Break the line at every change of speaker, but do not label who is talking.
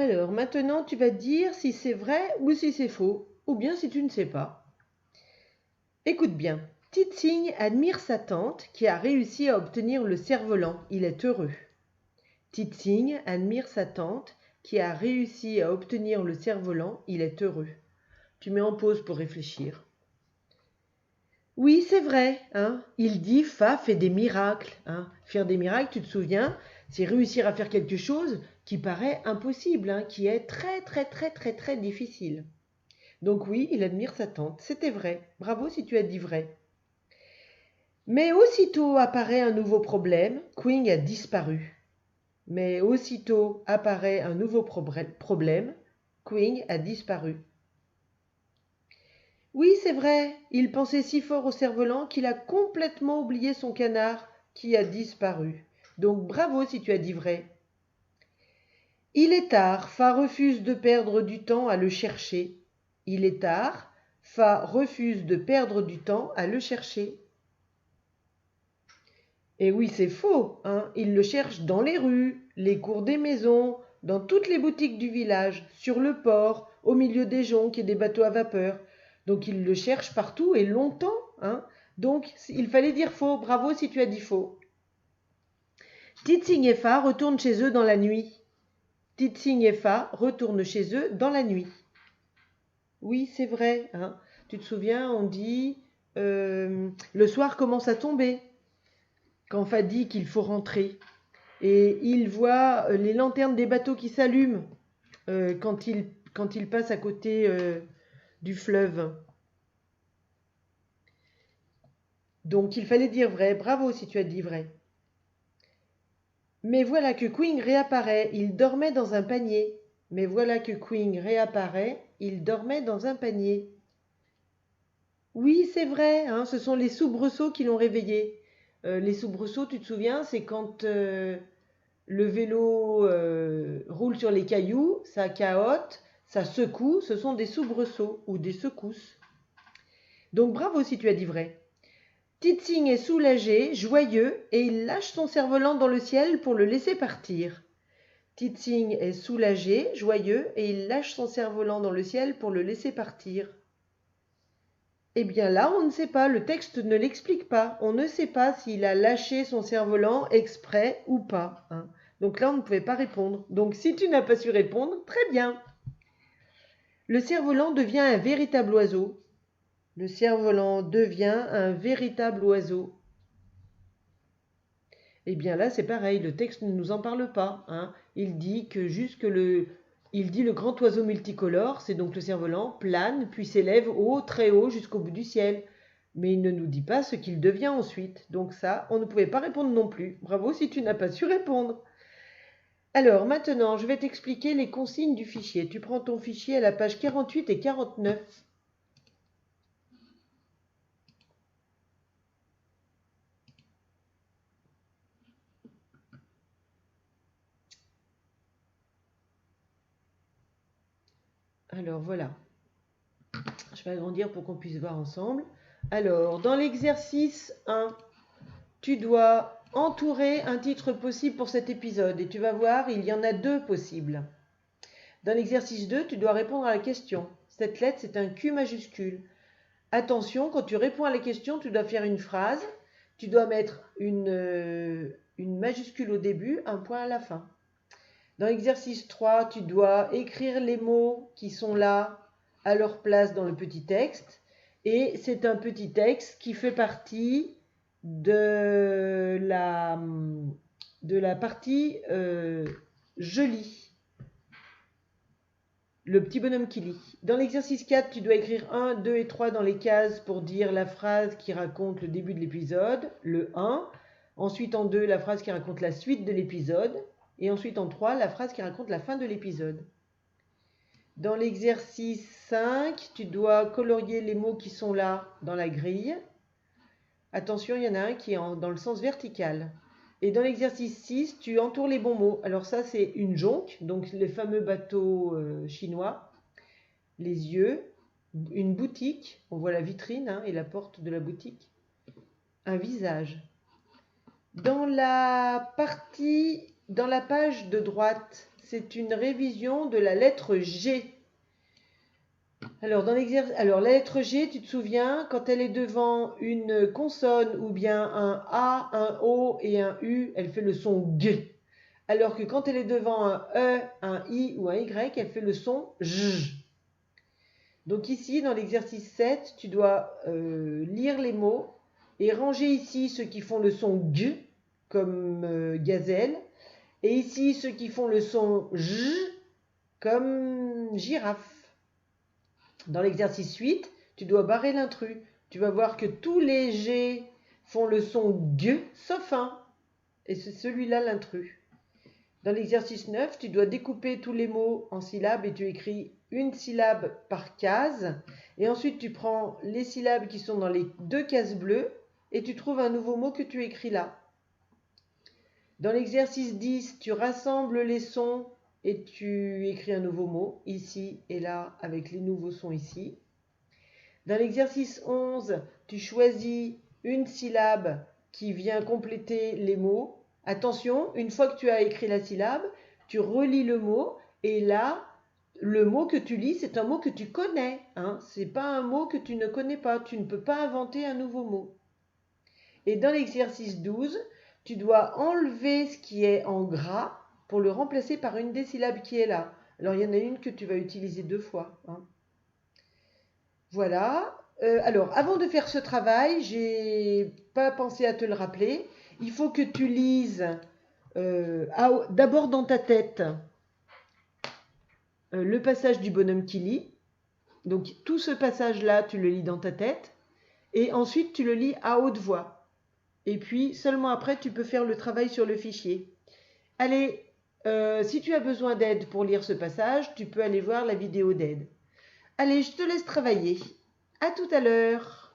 Alors, maintenant, tu vas dire si c'est vrai ou si c'est faux, ou bien si tu ne sais pas. Écoute bien. Titsing admire sa tante qui a réussi à obtenir le cerf-volant. Il est heureux. Titsing admire sa tante qui a réussi à obtenir le cerf-volant. Il est heureux. Tu mets en pause pour réfléchir. Oui, c'est vrai, hein. Il dit Fa fait des miracles, hein. Faire des miracles, tu te souviens, c'est réussir à faire quelque chose qui paraît impossible, hein, qui est très très très très très difficile. Donc oui, il admire sa tante, c'était vrai. Bravo si tu as dit vrai. Mais aussitôt apparaît un nouveau problème, Queen a disparu. Mais aussitôt apparaît un nouveau problème, Queen a disparu. Oui, c'est vrai, il pensait si fort au cerf-volant qu'il a complètement oublié son canard qui a disparu. Donc bravo si tu as dit vrai. Il est tard, Fa refuse de perdre du temps à le chercher. Il est tard, Fa refuse de perdre du temps à le chercher. Et oui, c'est faux, hein. Il le cherche dans les rues, les cours des maisons, dans toutes les boutiques du village, sur le port, au milieu des jonques et des bateaux à vapeur. Donc il le cherche partout et longtemps, hein. Donc il fallait dire faux. Bravo si tu as dit faux. Titsing et Fa retournent chez eux dans la nuit. Titsing et Fa retournent chez eux dans la nuit. Oui, c'est vrai, hein. Tu te souviens, on dit le soir commence à tomber quand Fa dit qu'il faut rentrer. Et il voit les lanternes des bateaux qui s'allument quand il passe à côté du fleuve. Donc il fallait dire vrai. Bravo si tu as dit vrai. Mais voilà que Queen réapparaît. Il dormait dans un panier. Mais voilà que Queen réapparaît. Il dormait dans un panier. Oui, c'est vrai, hein, ce sont les soubresauts qui l'ont réveillé. Les soubresauts, tu te souviens, c'est quand le vélo roule sur les cailloux, ça cahote, ça secoue, ce sont des soubresauts ou des secousses. Donc bravo si tu as dit vrai. Titsing est soulagé, joyeux, et il lâche son cerf-volant dans le ciel pour le laisser partir. Titsing est soulagé, joyeux, et il lâche son cerf-volant dans le ciel pour le laisser partir. Eh bien là, on ne sait pas, le texte ne l'explique pas. On ne sait pas s'il a lâché son cerf-volant exprès ou pas, hein. Donc là, on ne pouvait pas répondre. Donc si tu n'as pas su répondre, très bien. Le cerf-volant devient un véritable oiseau. Le cerf-volant devient un véritable oiseau. Eh bien là, c'est pareil, le texte ne nous en parle pas, hein. Il dit le grand oiseau multicolore, c'est donc le cerf-volant, plane, puis s'élève haut, très haut, jusqu'au bout du ciel. Mais il ne nous dit pas ce qu'il devient ensuite. Donc ça, on ne pouvait pas répondre non plus. Bravo si tu n'as pas su répondre. Alors maintenant, je vais t'expliquer les consignes du fichier. Tu prends ton fichier à la page 48 et 49. Alors voilà, je vais agrandir pour qu'on puisse voir ensemble. Alors, dans l'exercice 1, tu dois entourer un titre possible pour cet épisode. Et tu vas voir, il y en a deux possibles. Dans l'exercice 2, tu dois répondre à la question. Cette lettre, c'est un Q majuscule. Attention, quand tu réponds à la question, tu dois faire une phrase. Tu dois mettre une majuscule au début, un point à la fin. Dans l'exercice 3, tu dois écrire les mots qui sont là à leur place dans le petit texte. Et c'est un petit texte qui fait partie de la partie je lis. Le petit bonhomme qui lit. Dans l'exercice 4, tu dois écrire 1, 2 et 3 dans les cases pour dire la phrase qui raconte le début de l'épisode, le 1. Ensuite en 2, la phrase qui raconte la suite de l'épisode. Et ensuite en 3, la phrase qui raconte la fin de l'épisode. Dans l'exercice 5, tu dois colorier les mots qui sont là dans la grille. Attention, il y en a un qui est dans le sens vertical. Et dans l'exercice 6, tu entoures les bons mots. Alors ça, c'est une jonque, donc les fameux bateaux chinois. Les yeux, une boutique, on voit la vitrine hein, et la porte de la boutique. Un visage. Dans la page de droite, c'est une révision de la lettre G. Alors, la lettre G, tu te souviens, quand elle est devant une consonne ou bien un A, un O et un U, elle fait le son G. Alors que quand elle est devant un E, un I ou un Y, elle fait le son J. Donc ici, dans l'exercice 7, tu dois lire les mots et ranger ici ceux qui font le son G, comme gazelle, et ici ceux qui font le son J, comme girafe. Dans l'exercice 8, tu dois barrer l'intrus. Tu vas voir que tous les G font le son G, sauf un, et c'est celui-là l'intrus. Dans l'exercice 9, tu dois découper tous les mots en syllabes et tu écris une syllabe par case. Et ensuite, tu prends les syllabes qui sont dans les 2 cases bleues et tu trouves un nouveau mot que tu écris là. Dans l'exercice 10, tu rassembles les sons et tu écris un nouveau mot, ici et là, avec les nouveaux sons ici. Dans l'exercice 11, tu choisis une syllabe qui vient compléter les mots. Attention, une fois que tu as écrit la syllabe, tu relis le mot et là, le mot que tu lis, c'est un mot que tu connais. Ce n'est pas un mot que tu ne connais pas. Tu ne peux pas inventer un nouveau mot. Et dans l'exercice 12, tu dois enlever ce qui est en gras pour le remplacer par une des syllabes qui est là. Alors, il y en a une que tu vas utiliser 2 fois. Voilà. Alors, avant de faire ce travail, j'ai pas pensé à te le rappeler. Il faut que tu lises d'abord dans ta tête le passage du bonhomme qui lit. Donc, tout ce passage-là, tu le lis dans ta tête. Et ensuite, tu le lis à haute voix. Et puis, seulement après, tu peux faire le travail sur le fichier. Allez, si tu as besoin d'aide pour lire ce passage, tu peux aller voir la vidéo d'aide. Allez, je te laisse travailler. À tout à l'heure.